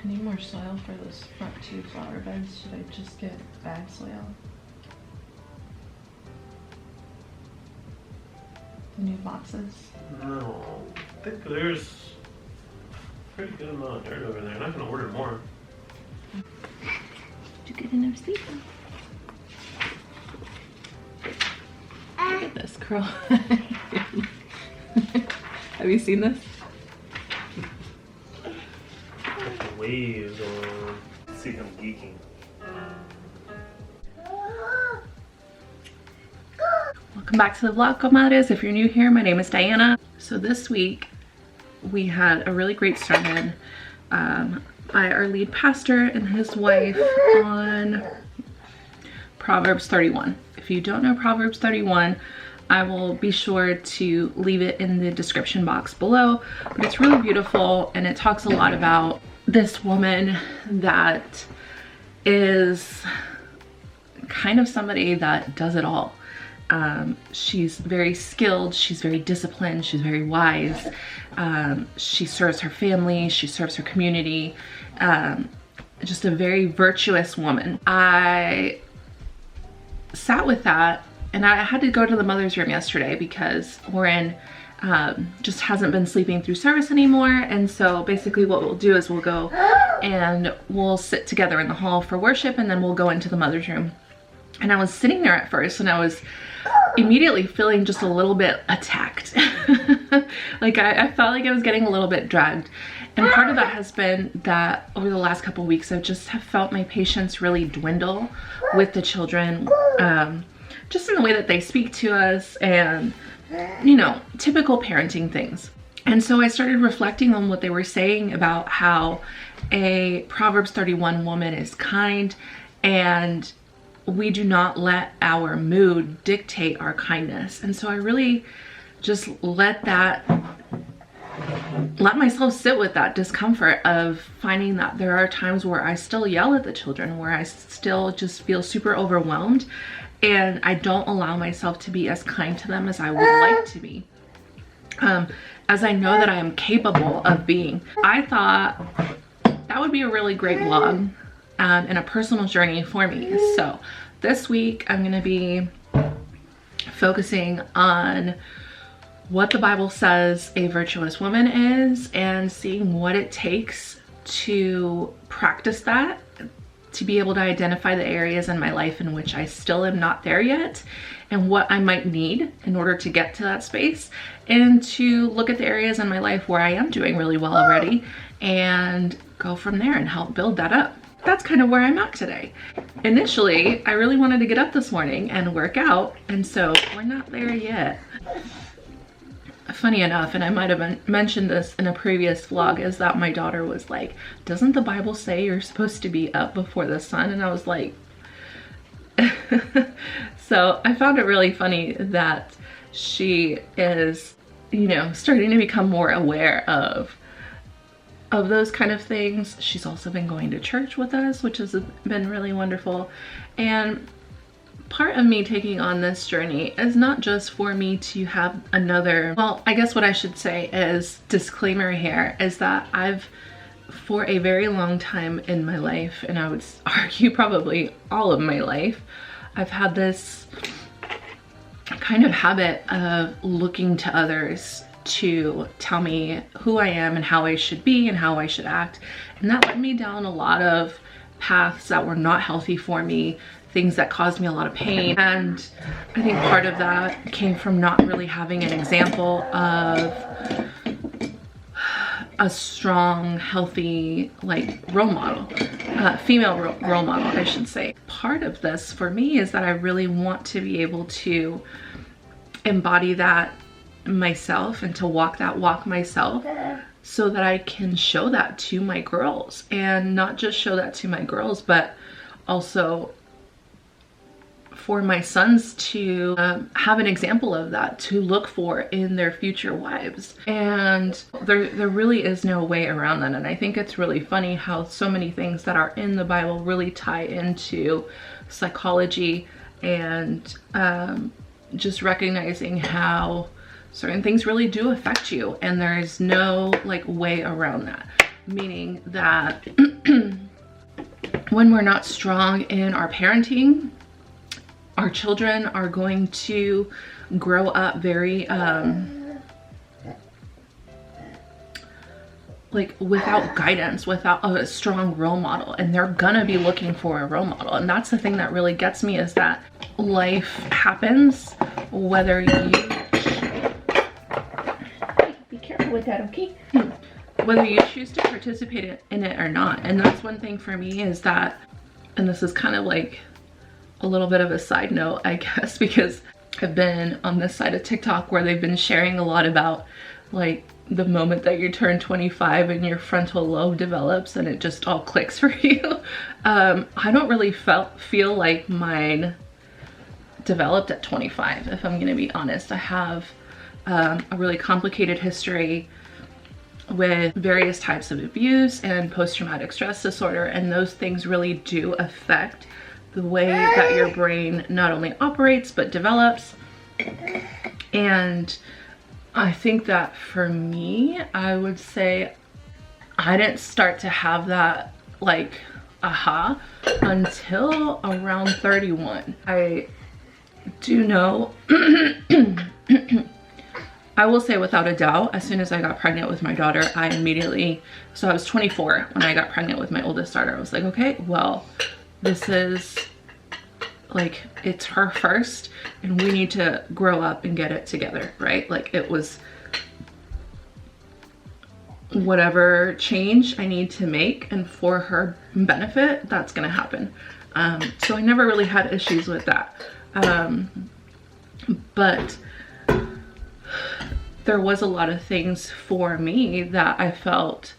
I need more soil for those front 2 flower beds. Should I just get bag soil? The new boxes? No, I think there's a pretty good amount of dirt over there. I'm not gonna order more. Did you get enough sleep? Look at this curl. Have you seen this? The waves on. See him geeking. Welcome back to the vlog, comadres. If you're new here, my name is Diana. So this week we had a really great sermon by our lead pastor and his wife on Proverbs 31. If you don't know Proverbs 31, I will be sure to leave it in the description box below. But it's really beautiful, and it talks a lot about this woman that is kind of somebody that does it all. She's very skilled, she's very disciplined, she's very wise. She serves her family, she serves her community. Just a very virtuous woman. I sat with that, and I had to go to the mother's room yesterday because Warren just hasn't been sleeping through service anymore. And so basically what we'll do is we'll go and we'll sit together in the hall for worship, and then we'll go into the mother's room. And I was sitting there at first, and I was immediately feeling just a little bit attacked. Like I felt like I was getting a little bit dragged. And part of that has been that over the last couple of weeks, I just have felt my patience really dwindle with the children, just in the way that they speak to us and, you know, typical parenting things. And so I started reflecting on what they were saying about how a Proverbs 31 woman is kind, and we do not let our mood dictate our kindness. And so I really just let myself sit with that discomfort of finding that there are times where I still yell at the children, where I still just feel super overwhelmed, and I don't allow myself to be as kind to them as I would like to be, as I know that I am capable of being. I thought that would be a really great vlog and a personal journey for me. So this week I'm gonna be focusing on what the Bible says a virtuous woman is, and seeing what it takes to practice that, to be able to identify the areas in my life in which I still am not there yet, and what I might need in order to get to that space, and to look at the areas in my life where I am doing really well already and go from there and help build that up. That's kind of where I'm at today. Initially, I really wanted to get up this morning and work out, and so we're not there yet. Funny enough, and I might have mentioned this in a previous vlog, is that my daughter was like, doesn't the Bible say you're supposed to be up before the sun? And I was like, so I found it really funny that she is, you know, starting to become more aware of those kind of things. She's also been going to church with us, which has been really wonderful. And part of me taking on this journey is not just for me to have another, well, I guess what I should say is, disclaimer here, is that I've, for a very long time in my life, and I would argue probably all of my life, I've had this kind of habit of looking to others to tell me who I am and how I should be and how I should act. And that led me down a lot of paths that were not healthy for me, things that caused me a lot of pain. And I think part of that came from not really having an example of a strong, healthy, like, role model, female role model, I should say. Part of this for me is that I really want to be able to embody that myself and to walk that walk myself, so that I can show that to my girls, and not just show that to my girls, but also for my sons to have an example of that to look for in their future wives. And there really is no way around that. And I think it's really funny how so many things that are in the Bible really tie into psychology, and just recognizing how certain things really do affect you, and there is no like way around that. meaning that when we're not strong in our parenting, our children are going to grow up very like without guidance, without a strong role model, and they're gonna be looking for a role model. And that's the thing that really gets me, is that life happens whether you be careful with that, okay? Whether you choose to participate in it or not. And that's one thing for me, is that, and this is kind of like a little bit of a side note, I guess, because I've been on this side of TikTok where they've been sharing a lot about like the moment that you turn 25 and your frontal lobe develops and it just all clicks for you. I don't really feel like mine developed at 25, if I'm gonna be honest. I have a really complicated history with various types of abuse and post-traumatic stress disorder, and those things really do affect the way that your brain not only operates but develops. And I think that for me, I would say I didn't start to have that like aha until around 31. I do know I will say without a doubt, as soon as I got pregnant with my daughter, I immediately, so I was 24 when I got pregnant with my oldest daughter. I was like, okay, well, this is like, it's her first and we need to grow up and get it together, right? Like, it was whatever change I need to make, and for her benefit, that's gonna happen. So I never really had issues with that. But there was a lot of things for me that I felt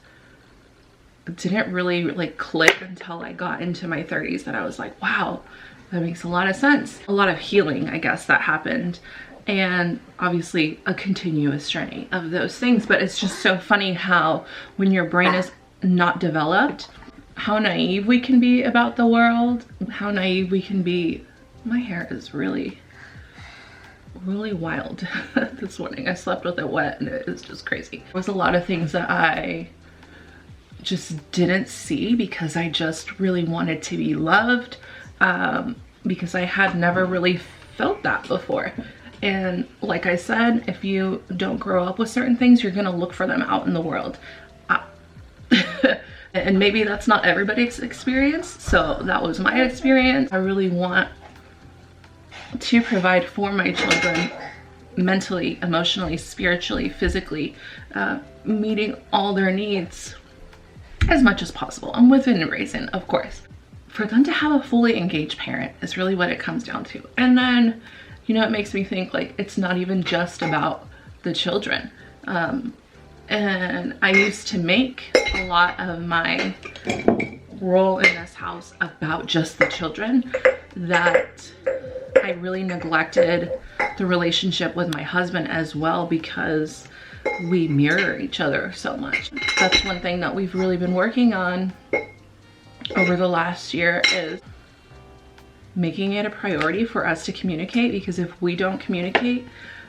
didn't really like click until I got into my 30s, that I was like, wow, that makes a lot of sense. A lot of healing, I guess, that happened, and obviously a continuous journey of those things. But it's just so funny how when your brain is not developed, how naive we can be about the world, how naive we can be. My hair is really wild this morning. I slept with it wet and it is just crazy. There was a lot of things that I just didn't see because I just really wanted to be loved, because I had never really felt that before. And like I said, if you don't grow up with certain things, you're gonna look for them out in the world. And maybe that's not everybody's experience, so that was my experience. I really want to provide for my children mentally, emotionally, spiritually, physically, meeting all their needs as much as possible, and within reason, of course. For them to have a fully engaged parent is really what it comes down to. And then, you know, it makes me think like it's not even just about the children. And I used to make a lot of my role in this house about just the children, that I really neglected the relationship with my husband as well, because we mirror each other so much. That's one thing that we've really been working on over the last year, is making it a priority for us to communicate, because if we don't communicate,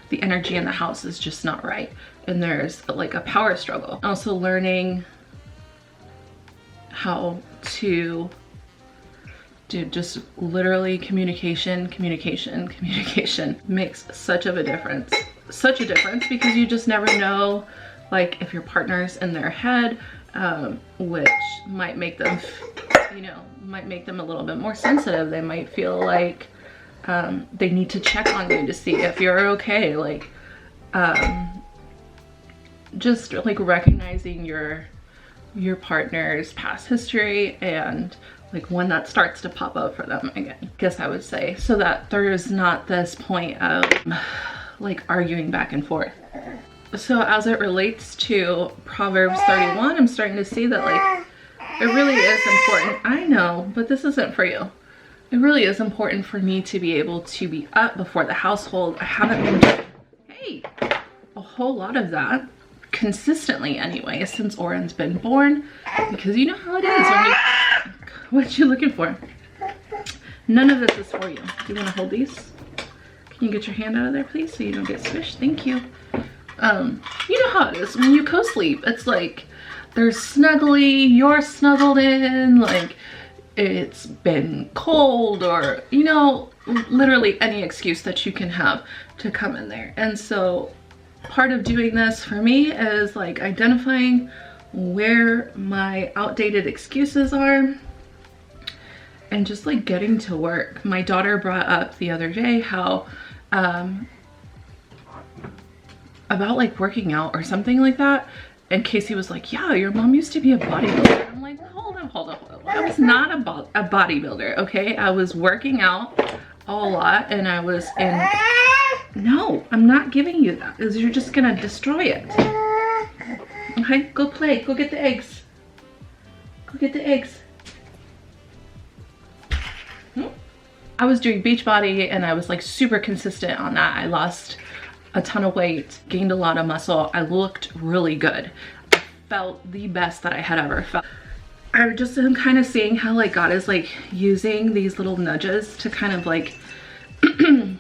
the energy in the house is just not right, and there's like a power struggle. Also learning how to do just literally communication makes such a difference, because you just never know, like, if your partner's in their head, which might make them, you know, might make them a little bit more sensitive. They might feel like they need to check on you to see if you're okay. Like, just like recognizing your partner's past history, and like when that starts to pop up for them again, I guess I would say, so that there's not this point of like arguing back and forth. So as it relates to Proverbs 31, I'm starting to see that like it really is important. I know, but this isn't for you. It really is important for me to be able to be up before the household. I haven't been doing, a whole lot of that consistently anyway since Oren's been born, because you know how it is when you, what you looking for? None of this is for you. Do you want to hold these? Can you get your hand out of there, please, so you don't get squished? Thank you. You know how it is when you co-sleep. It's like they're snuggly, you're snuggled in, like it's been cold, or, you know, literally any excuse that you can have to come in there. And so part of doing this for me is like identifying where my outdated excuses are and just like getting to work. My daughter brought up the other day how about like working out or something like that, and Casey was like, yeah, your mom used to be a bodybuilder. I'm like, hold up. I was not a bodybuilder, okay? I was working out a lot, and I was in, no, I'm not giving you that, because you're just gonna destroy it. Okay, go play, go get the eggs. Go get the eggs. I was doing Beachbody, and I was like super consistent on that. I lost a ton of weight, gained a lot of muscle. I looked really good. I felt the best that I had ever felt. I just am kind of seeing how like God is like using these little nudges to kind of like, the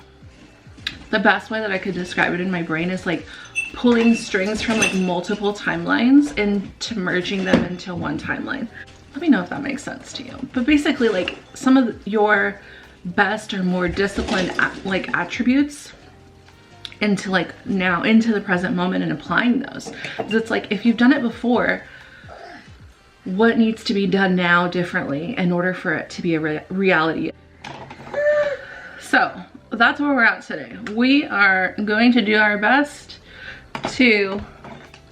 best way that I could describe it in my brain is like pulling strings from like multiple timelines and to merging them into one timeline. Let me know if that makes sense to you. But basically, like, some of your best or more disciplined like attributes into like now into the present moment and applying those. Because it's like, if you've done it before, what needs to be done now differently in order for it to be a reality? So that's where we're at today. We are going to do our best to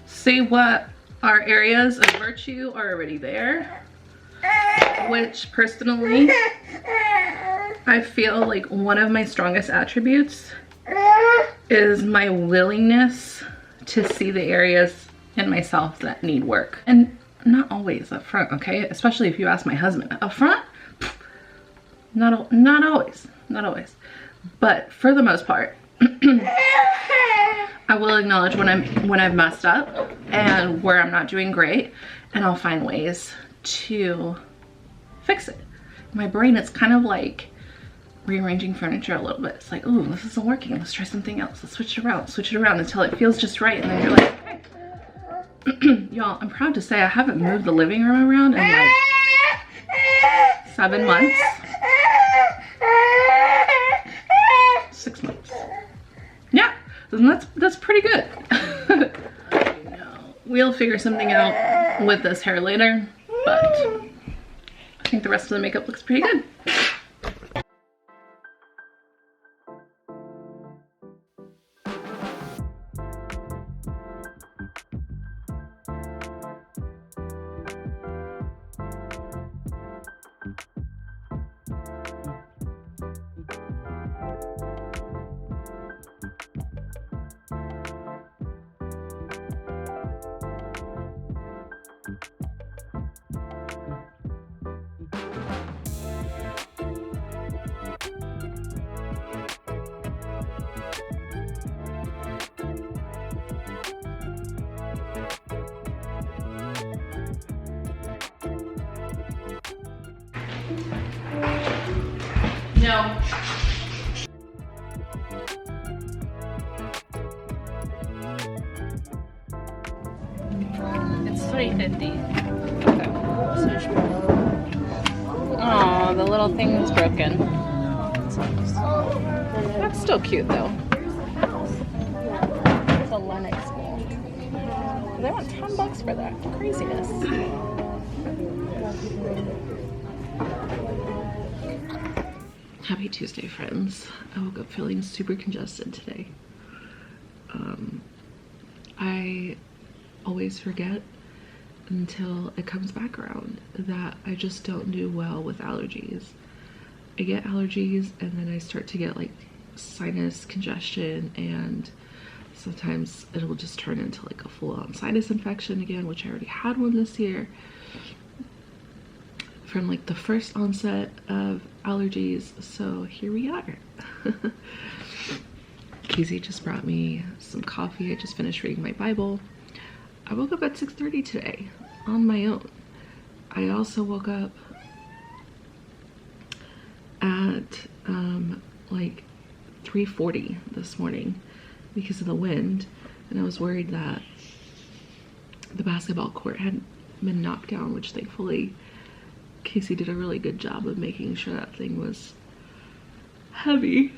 see what our areas of virtue are already there, which personally I feel like one of my strongest attributes is my willingness to see the areas in myself that need work. And not always up front, okay? Especially if you ask my husband. Up front, not always. But for the most part, I will acknowledge when I've messed up and where I'm not doing great, and I'll find ways to fix it. My brain is kind of like rearranging furniture a little bit. It's like, ooh, this isn't working. Let's try something else. Let's switch it around until it feels just right. And then you're like, okay. Y'all, I'm proud to say I haven't moved the living room around in like 7 months. 6 months. Yeah, and that's pretty good. We'll figure something out with this hair later, but I think the rest of the makeup looks pretty good. No. It's $3.50. Oh, the little thing was broken. That's still cute though. It's a Lennox bowl. They want $10 for that. Craziness. Happy Tuesday, friends. I woke up feeling super congested today. I always forget until it comes back around that I just don't do well with allergies. I get allergies and then I start to get like sinus congestion, and sometimes it will just turn into like a full-on sinus infection again, which I already had one this year from like the first onset of allergies. So here we are. Casey just brought me some coffee. I just finished reading my Bible. I woke up at 6:30 today on my own. I also woke up at like 3:40 this morning because of the wind, and I was worried that the basketball court had been knocked down, which thankfully Casey did a really good job of making sure that thing was heavy.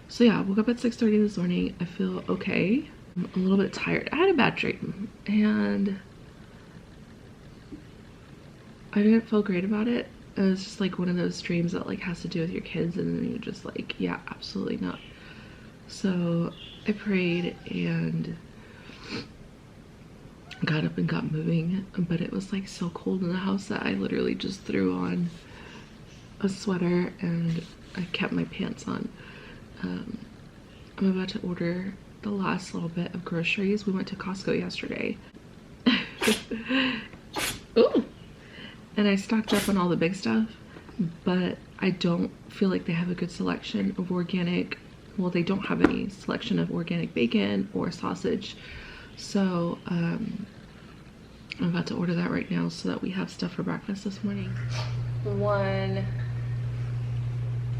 So yeah, I woke up at 6:30 this morning. I feel okay. I'm a little bit tired. I had a bad dream and I didn't feel great about it. It was just like one of those dreams that like has to do with your kids, and then you're just like, yeah, absolutely not. So I prayed and got up and got moving, but it was like so cold in the house that I literally just threw on a sweater and I kept my pants on. I'm about to order the last little bit of groceries. We went to Costco yesterday. Ooh. And I stocked up on all the big stuff, but I don't feel like they have a good selection of organic. Well, they don't have any selection of organic bacon or sausage. So I'm about to order that right now so that we have stuff for breakfast this morning. One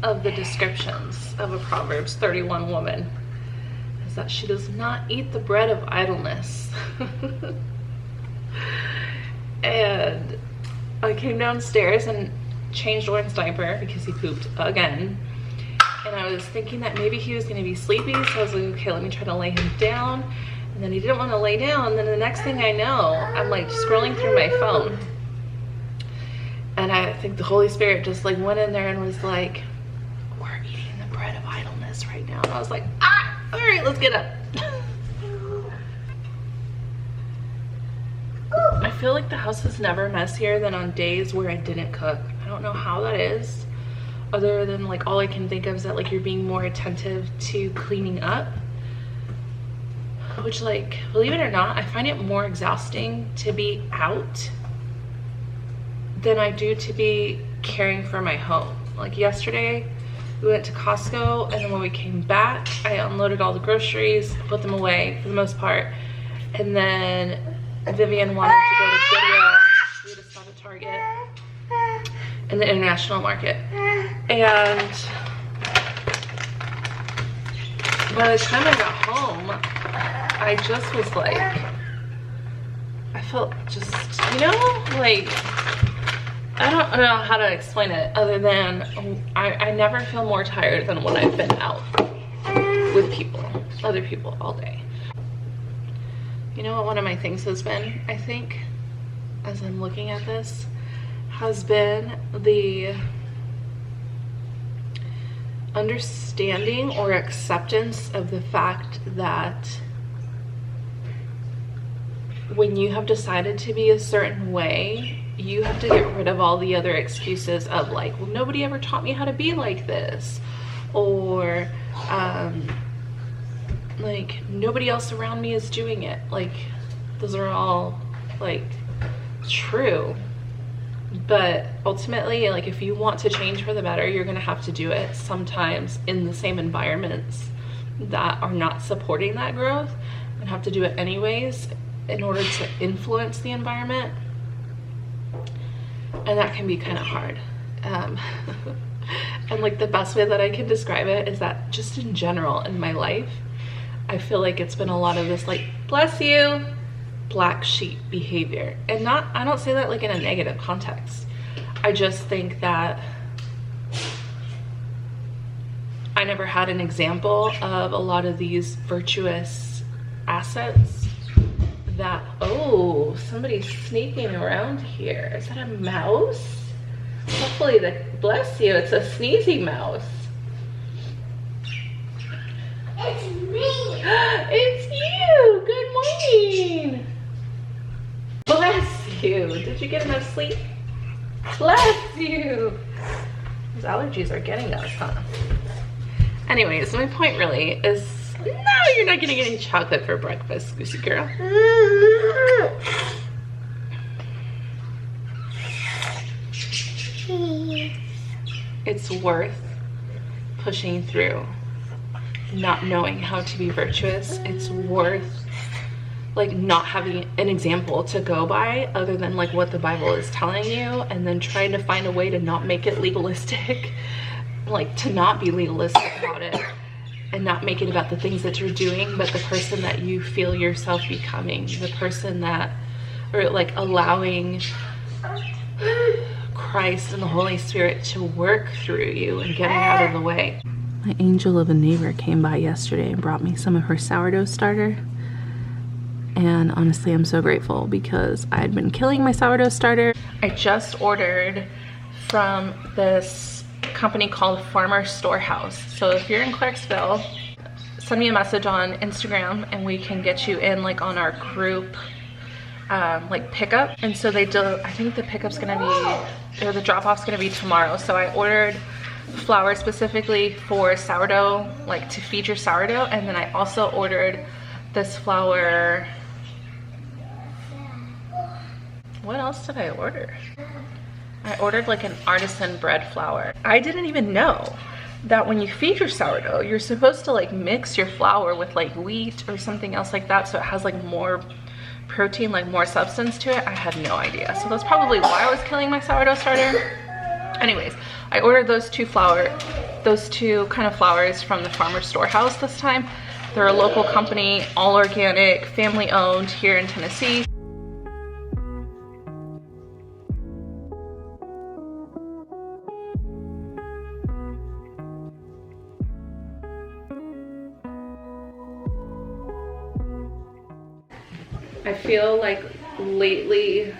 of the descriptions of a Proverbs 31 woman is that she does not eat the bread of idleness. And I came downstairs and changed Owen's diaper because he pooped again. And I was thinking that maybe he was going to be sleepy, so I was like, okay, let me try to lay him down. And then he didn't want to lay down. And then the next thing I know, I'm like scrolling through my phone. And I think the Holy Spirit just like went in there and was like, we're eating the bread of idleness right now. And I was like, ah, all right, let's get up. I feel like the house is never messier than on days where I didn't cook. I don't know how that is, other than like all I can think of is that like you're being more attentive to cleaning up, which, like, believe it or not, I find it more exhausting to be out than I do to be caring for my home. Like yesterday we went to Costco, and then when we came back I unloaded all the groceries, put them away for the most part, and then Vivian wanted to go to Goodwill. We had to stop at Target in the international market. And by the time I got home, I just was like, I felt just, you know, like, I don't know how to explain it other than I never feel more tired than when I've been out with people, other people all day. You know what one of my things has been, I think, as I'm looking at this, has been the understanding or acceptance of the fact that when you have decided to be a certain way, you have to get rid of all the other excuses of like, well, nobody ever taught me how to be like this, or like nobody else around me is doing it. Like, those are all like true, but ultimately, like, if you want to change for the better, you're gonna have to do it sometimes in the same environments that are not supporting that growth, and have to do it anyways in order to influence the environment. And that can be kind of hard. And like the best way that I can describe it is that just in general in my life, I feel like it's been a lot of this like, bless you, black sheep behavior. And I don't say that like in a negative context. I just think that I never had an example of a lot of these virtuous assets that, oh, somebody's sneaking around here. Is that a mouse? Hopefully, bless you, it's a sneezy mouse. It's me. It's you. Good morning. Bless you. Did you get enough sleep? Bless you. Those allergies are getting us, huh? Anyways, my point really is, no, you're not gonna get any chocolate for breakfast, Goosey girl. It's worth pushing through, not knowing how to be virtuous. It's worth like not having an example to go by other than like what the Bible is telling you, and then trying to find a way to not make it legalistic, like to not be legalistic about it, and not make it about the things that you're doing, but the person that you feel yourself becoming, the person that, or like allowing Christ and the Holy Spirit to work through you and getting out of the way. My angel of a neighbor came by yesterday and brought me some of her sourdough starter. And honestly, I'm so grateful because I'd been killing my sourdough starter. I just ordered from this company called Farmer Storehouse. So if you're in Clarksville, send me a message on Instagram and we can get you in like on our group like pickup. And so they do, I think the pickup's gonna be, or the drop-off's gonna be tomorrow. So I ordered flour specifically for sourdough, like to feed your sourdough. And then I also ordered this flour. What else did I order? I ordered like an artisan bread flour. I didn't even know that when you feed your sourdough, you're supposed to like mix your flour with like wheat or something else like that, so it has like more protein, like more substance to it. I had no idea. So that's probably why I was killing my sourdough starter. Anyways, I ordered those two kind of flours from the Farmer Storehouse this time. They're a local company, all organic, family owned here in Tennessee. I feel like lately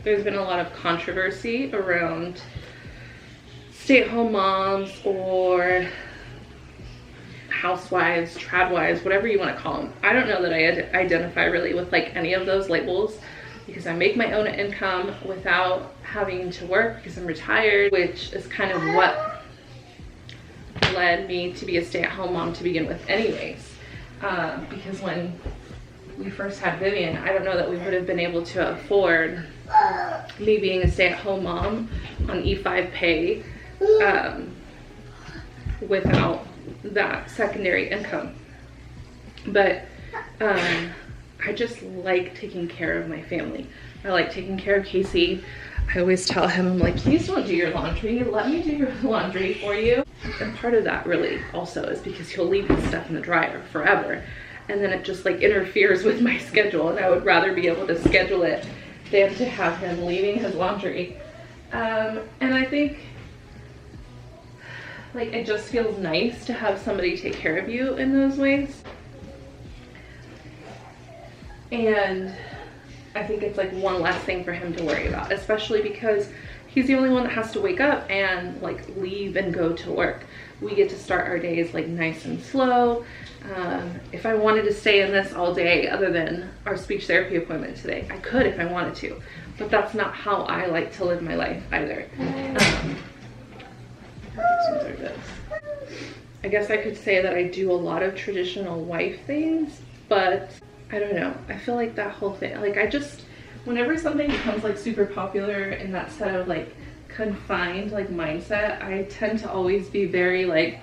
there's been a lot of controversy around stay-at-home moms or housewives, tradwives, whatever you want to call them. I don't know that I identify really with like any of those labels because I make my own income without having to work because I'm retired, which is kind of what led me to be a stay-at-home mom to begin with anyways. Because when we first had Vivian, I don't know that we would have been able to afford me being a stay-at-home mom on E5 pay without that secondary income. But I just like taking care of my family. I like taking care of Casey. I always tell him, I'm like, please don't do your laundry. Let me do your laundry for you. And part of that really also is because he'll leave his stuff in the dryer forever. And then it just like interferes with my schedule, and I would rather be able to schedule it than to have him leaving his laundry. And I think like it just feels nice to have somebody take care of you in those ways. And I think it's like one less thing for him to worry about, especially because he's the only one that has to wake up and like leave and go to work. We get to start our days like nice and slow. If I wanted to stay in this all day other than our speech therapy appointment today, I could if I wanted to, but that's not how I like to live my life either. These ones are good. I guess I could say that I do a lot of traditional wife things, but I don't know. I feel like that whole thing, like I just, whenever something becomes like super popular in that set of like confined like mindset, I tend to always be very like,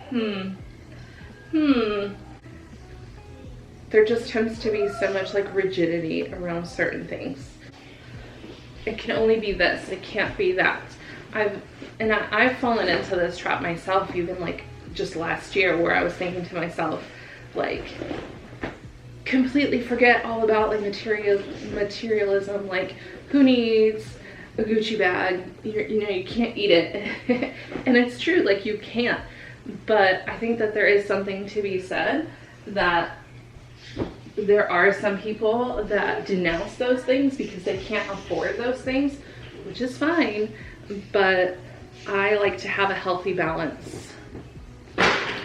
There just tends to be so much like rigidity around certain things. It can only be this, it can't be that. I've fallen into this trap myself, even like just last year, where I was thinking to myself, like, completely forget all about like materialism, like who needs a Gucci bag? You know, you can't eat it. And it's true, like you can't. But I think that there is something to be said that there are some people that denounce those things because they can't afford those things, which is fine, but I like to have a healthy balance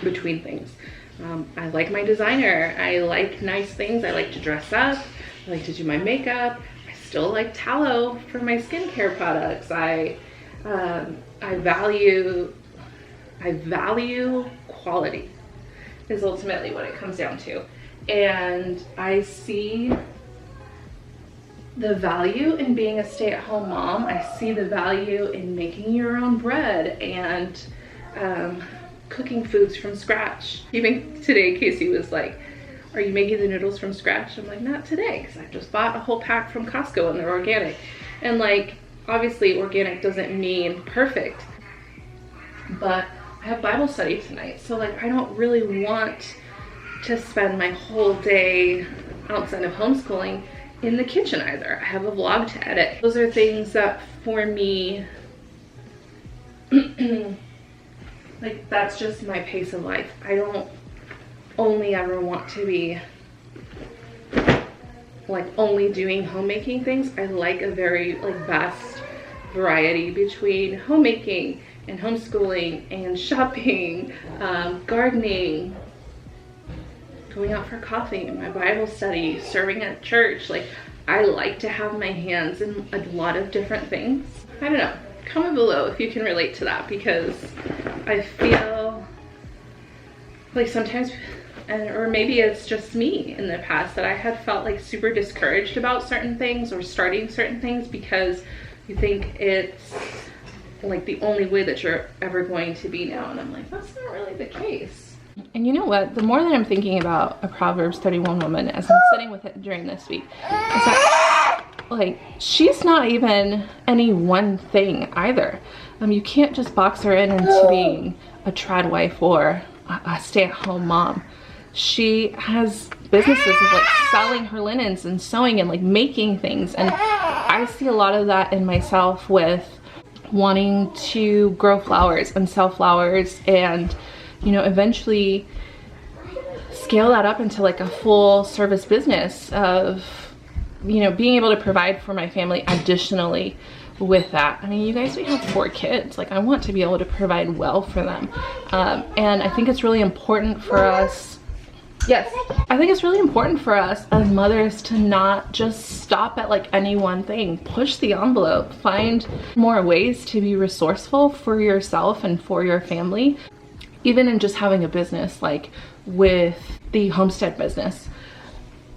between things. I like my designer, I like nice things, I like to dress up, I like to do my makeup, I still like tallow for my skincare products. I value quality is ultimately what it comes down to. And I see the value in being a stay-at-home mom. I see the value in making your own bread and cooking foods from scratch. Even today, Casey was like, are you making the noodles from scratch? I'm like, not today, because I just bought a whole pack from Costco and they're organic. And like, obviously organic doesn't mean perfect, but I have Bible study tonight. So like, I don't really want to spend my whole day outside of homeschooling in the kitchen either. I have a vlog to edit. Those are things that for me, like that's just my pace of life. I don't only ever want to be like only doing homemaking things. I like a very like vast variety between homemaking and homeschooling and shopping, gardening, going out for coffee, my Bible study, serving at church. Like I like to have my hands in a lot of different things. I don't know, comment below if you can relate to that, because I feel like sometimes, or maybe it's just me in the past, that I had felt like super discouraged about certain things or starting certain things because you think it's like the only way that you're ever going to be now. And I'm like, that's not really the case. And you know what? The more that I'm thinking about a Proverbs 31 woman as I'm sitting with it during this week, is that like she's not even any one thing either. You can't just box her into being a trad wife or a stay-at-home mom. She has businesses of like selling her linens and sewing and like making things, and I see a lot of that in myself with wanting to grow flowers and sell flowers, and you know, eventually scale that up into like a full service business of, you know, being able to provide for my family additionally with that. I mean, you guys, we have 4 kids. Like I want to be able to provide well for them. And I think it's really important for us, yes, I think it's really important for us as mothers to not just stop at like any one thing. Push the envelope, find more ways to be resourceful for yourself and for your family. Even in just having a business, like with the homestead business,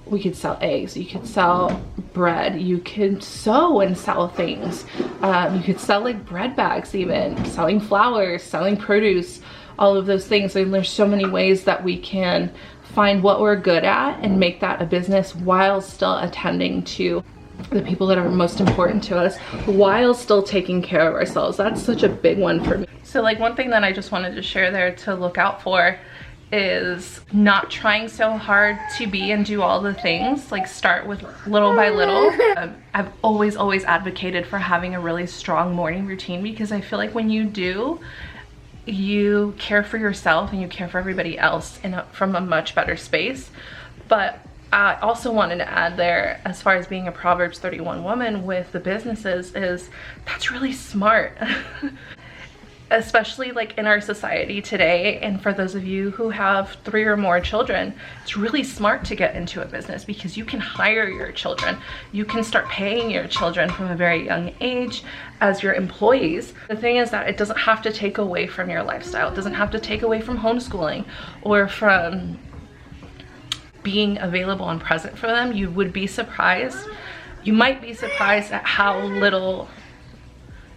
we could sell eggs, you could sell bread, you could sew and sell things. You could sell like bread bags, even selling flowers, selling produce, all of those things. And there's so many ways that we can find what we're good at and make that a business while still attending to the people that are most important to us, while still taking care of ourselves. That's such a big one for me. So like one thing that I just wanted to share there to look out for is not trying so hard to be and do all the things. Like start with little by little. I've always advocated for having a really strong morning routine, because I feel like when you do, you care for yourself and you care for everybody else from a much better space. But I also wanted to add there, as far as being a Proverbs 31 woman with the businesses, is that's really smart. Especially like in our society today, and for those of you who have 3 or more children, it's really smart to get into a business because you can hire your children. You can start paying your children from a very young age as your employees. The thing is that it doesn't have to take away from your lifestyle. It doesn't have to take away from homeschooling or from being available and present for them. You would be surprised. You might be surprised at how little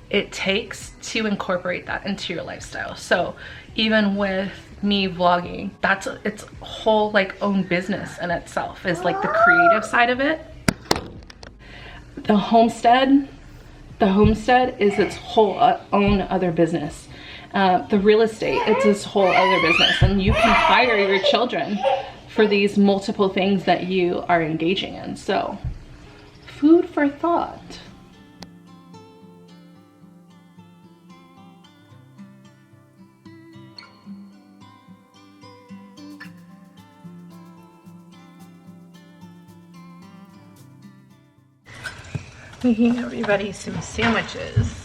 it takes to incorporate that into your lifestyle. So even with me vlogging, that's its whole like own business in itself, is like the creative side of it. The homestead is its whole own other business. The real estate, it's its whole other business, and you can hire your children for these multiple things that you are engaging in. So food for thought. Making everybody some sandwiches.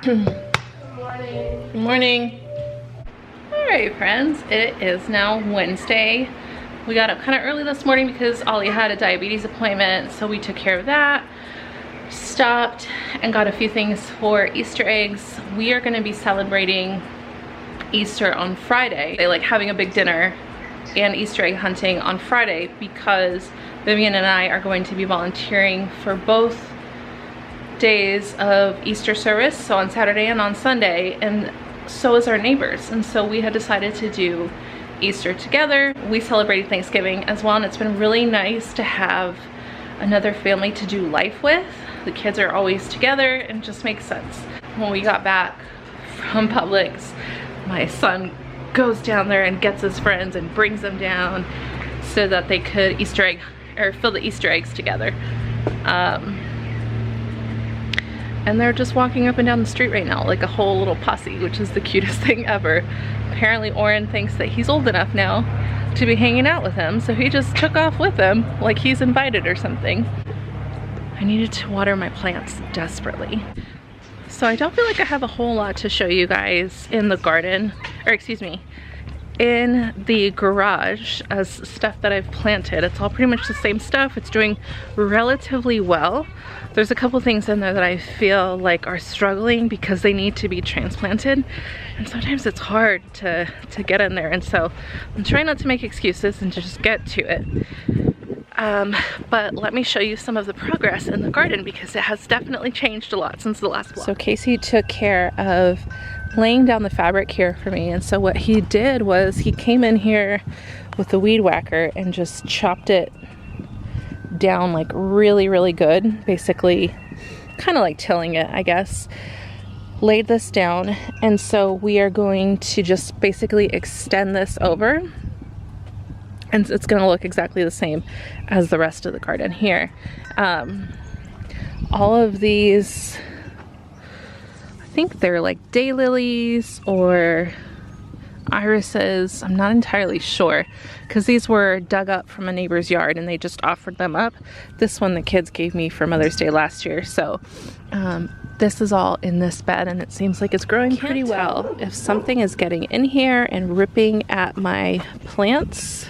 Good morning. All right, friends, it is now Wednesday We got up kind of early this morning because Ollie had a diabetes appointment, so we took care of that. Stopped and got a few things for Easter eggs. We are going to be celebrating Easter on Friday. They like having a big dinner and Easter egg hunting on Friday because Vivian and I are going to be volunteering for both days of Easter service, so on Saturday and on Sunday, and so is our neighbors. And so we had decided to do Easter together. We celebrated Thanksgiving as well, and it's been really nice to have another family to do life with. The kids are always together and it just makes sense. When we got back from Publix, my son goes down there and gets his friends and brings them down so that they could Easter egg or fill the Easter eggs together. And they're just walking up and down the street right now like a whole little posse, which is the cutest thing ever. Apparently Oren thinks that he's old enough now to be hanging out with him, so he just took off with him like he's invited or something. I needed to water my plants desperately. So I don't feel like I have a whole lot to show you guys in the garden, or excuse me, in the garage as stuff that I've planted. It's all pretty much the same stuff. It's doing relatively well. There's a couple things in there that I feel like are struggling because they need to be transplanted, and sometimes it's hard to get in there, and so I'm trying not to make excuses and to just get to it. But let me show you some of the progress in the garden because it has definitely changed a lot since the last vlog. So Casey took care of laying down the fabric here for me, and so what he did was he came in here with the weed whacker and just chopped it down like really good, basically kind of like tilling it, I guess. Laid this down, and so we are going to just basically extend this over, and it's going to look exactly the same as the rest of the garden here. All of these, I think they're like daylilies or irises. I'm not entirely sure because these were dug up from a neighbor's yard and they just offered them up. This one the kids gave me for Mother's Day last year. So this is all in this bed and it seems like it's growing pretty well. If something is getting in here and ripping at my plants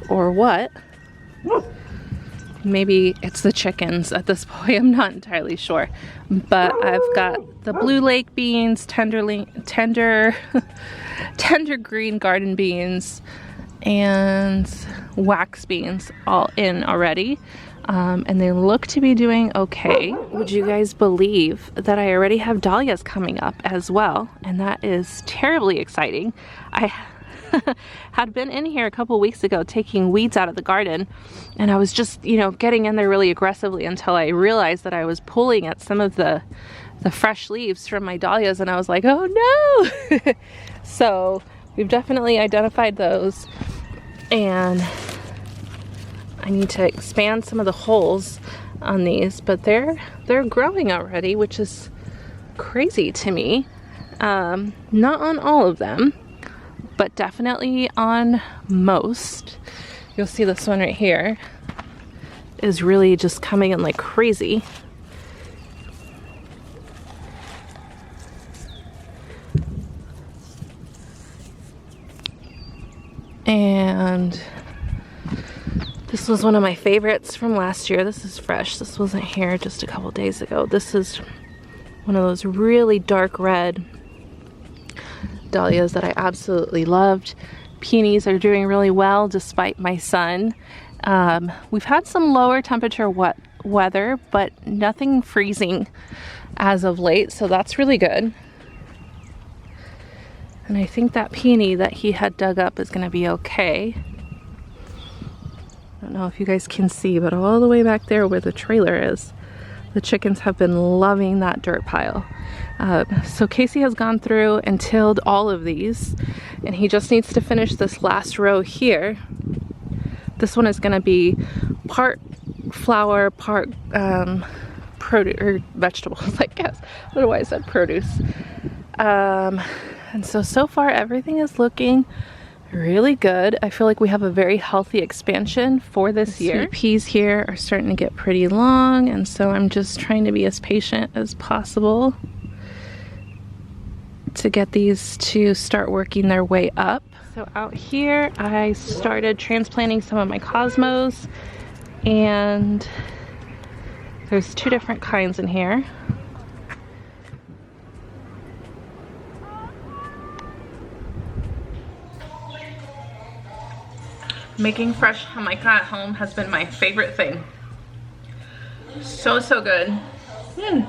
or what. Maybe it's the chickens at this point, I'm not entirely sure. But I've got the blue lake beans, tender green garden beans, and wax beans all in already. And they look to be doing okay. Would you guys believe that I already have dahlias coming up as well? And that is terribly exciting. I had been in here a couple weeks ago taking weeds out of the garden, and I was just, you know, getting in there really aggressively until I realized that I was pulling at some of the fresh leaves from my dahlias, and I was like, oh no. So we've definitely identified those, and I need to expand some of the holes on these, but they're growing already, which is crazy to me. Not on all of them, but definitely on most. You'll see this one right here is really just coming in like crazy. And this was one of my favorites from last year. This is fresh. This wasn't here just a couple days ago. This is one of those really dark red dahlias that I absolutely loved. Peonies are doing really well despite my sun. We've had some lower temperature weather, but nothing freezing as of late, so that's really good. And I think that peony that he had dug up is going to be okay. I don't know if you guys can see, but all the way back there where the trailer is, the chickens have been loving that dirt pile. So Casey has gone through and tilled all of these, and he just needs to finish this last row here. This one is going to be part flower, part produce, or vegetables, I guess. I don't know why I said produce. And so far everything is looking really good. I feel like we have a very healthy expansion for this year. Sweet peas here are starting to get pretty long, and so I'm just trying to be as patient as possible. to get these to start working their way up. So out here, I started transplanting some of my cosmos, and there's 2 different kinds in here. Making fresh jamaica at home has been my favorite thing. So good. It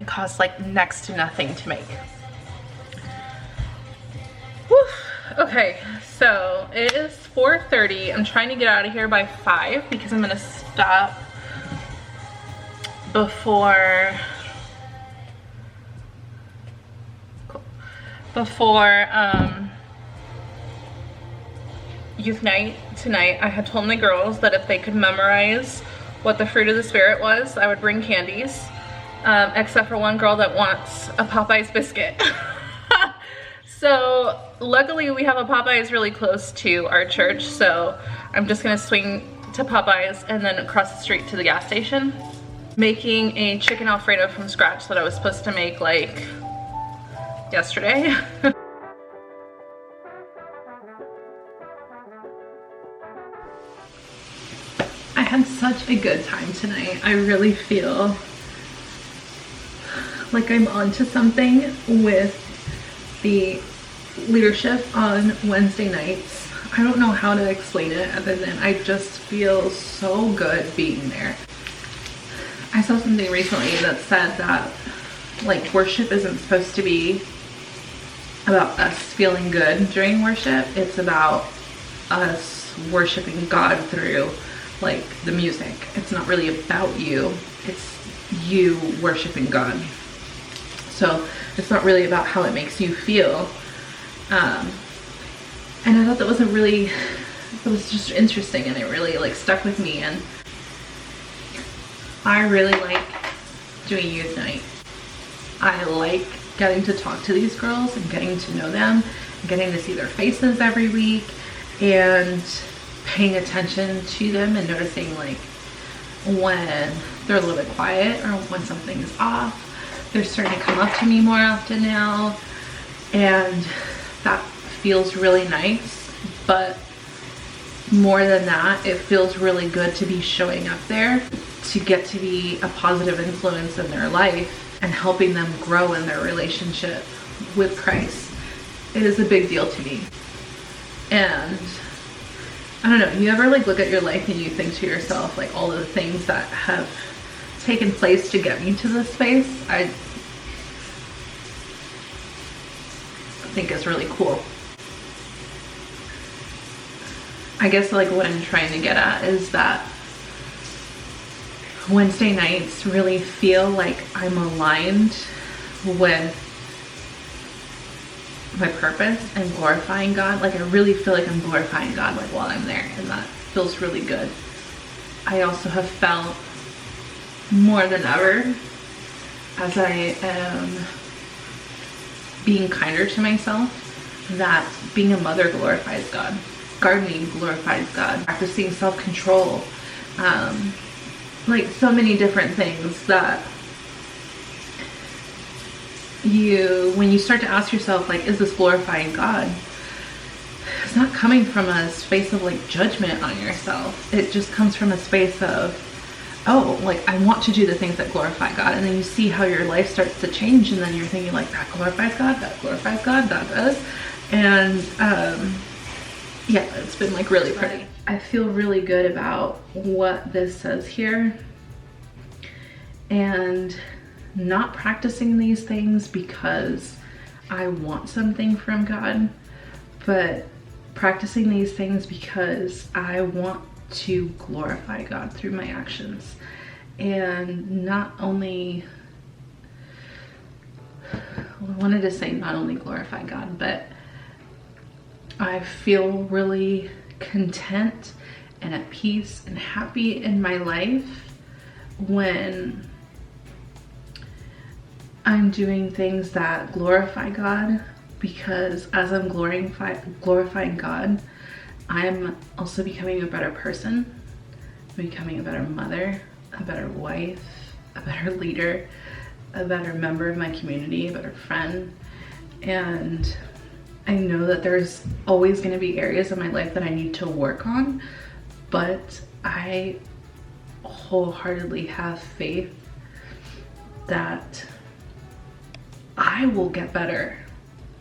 costs like next to nothing to make. Whew. Okay, so it is 4:30. I'm trying to get out of here by 5 because I'm gonna stop before youth night tonight. I had told my girls that if they could memorize what the fruit of the spirit was, I would bring candies, except for one girl that wants a Popeyes biscuit. So luckily we have a Popeyes really close to our church, so I'm just gonna swing to Popeyes and then across the street to the gas station. Making a chicken Alfredo from scratch that I was supposed to make like yesterday. I had such a good time tonight. I really feel like I'm onto something with the leadership on Wednesday nights. I don't know how to explain it other than I just feel so good being there. I saw something recently that said that like worship isn't supposed to be about us feeling good during worship. It's about us worshiping God through like the music. It's not really about you, it's you worshiping God. So it's not really about how it makes you feel. And I thought that was it was just interesting, and it really like stuck with me. And I really like doing youth night. I like getting to talk to these girls and getting to know them, and getting to see their faces every week, and paying attention to them and noticing like when they're a little bit quiet or when something is off. They're starting to come up to me more often now, and that feels really nice. But more than that, it feels really good to be showing up there, to get to be a positive influence in their life and helping them grow in their relationship with Christ. It is a big deal to me. And I don't know, you ever like look at your life and you think to yourself like all the things that have taken place to get me to this space? I think it's really cool. I guess like what I'm trying to get at is that Wednesday nights really feel like I'm aligned with my purpose and glorifying God. Like I really feel like I'm glorifying God like while I'm there, and that feels really good. I also have felt more than ever, as I am being kinder to myself, that being a mother glorifies God. Gardening glorifies God. Practicing self-control. Like so many different things that when you start to ask yourself like, is this glorifying God? It's not coming from a space of like judgment on yourself. It just comes from a space of, oh, like I want to do the things that glorify God. And then you see how your life starts to change, and then you're thinking like, that glorifies God, that glorifies God, that does. And yeah, it's been like really pretty. I feel really good about what this says here, and not practicing these things because I want something from God, but practicing these things because I want to glorify God through my actions. And not only, well, I wanted to say not only glorify God, but I feel really content and at peace and happy in my life when I'm doing things that glorify God, because as I'm glorifying God, I'm also becoming a better person. I'm becoming a better mother, a better wife, a better leader, a better member of my community, a better friend. And I know that there's always going to be areas of my life that I need to work on, but I wholeheartedly have faith that I will get better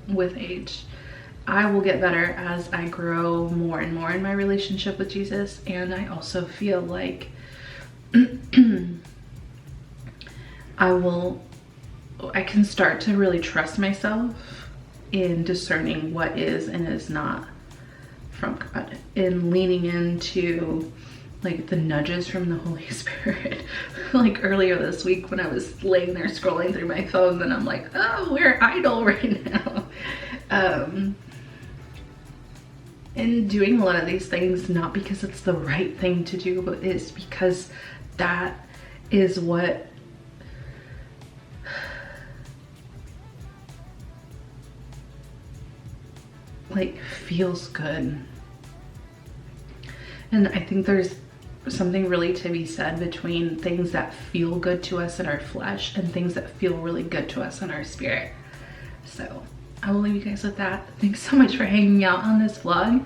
with age. I will get better as I grow more and more in my relationship with Jesus. And I also feel like I can start to really trust myself in discerning what is and is not from God, in leaning into like the nudges from the Holy Spirit. Like earlier this week when I was laying there scrolling through my phone, and I'm like, oh, we're idle right now. And doing a lot of these things, not because it's the right thing to do, but it's because that is what like feels good. And I think there's something really to be said between things that feel good to us in our flesh and things that feel really good to us in our spirit. So I will leave you guys with that. Thanks so much for hanging out on this vlog.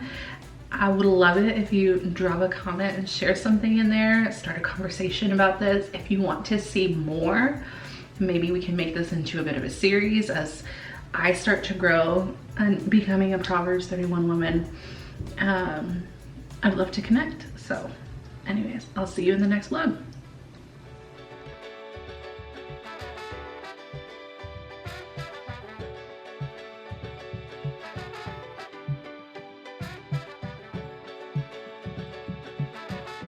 I would love it if you drop a comment and share something in there, start a conversation about this. If you want to see more, maybe we can make this into a bit of a series as I start to grow and becoming a Proverbs 31 woman. I'd love to connect. So anyways, I'll see you in the next vlog.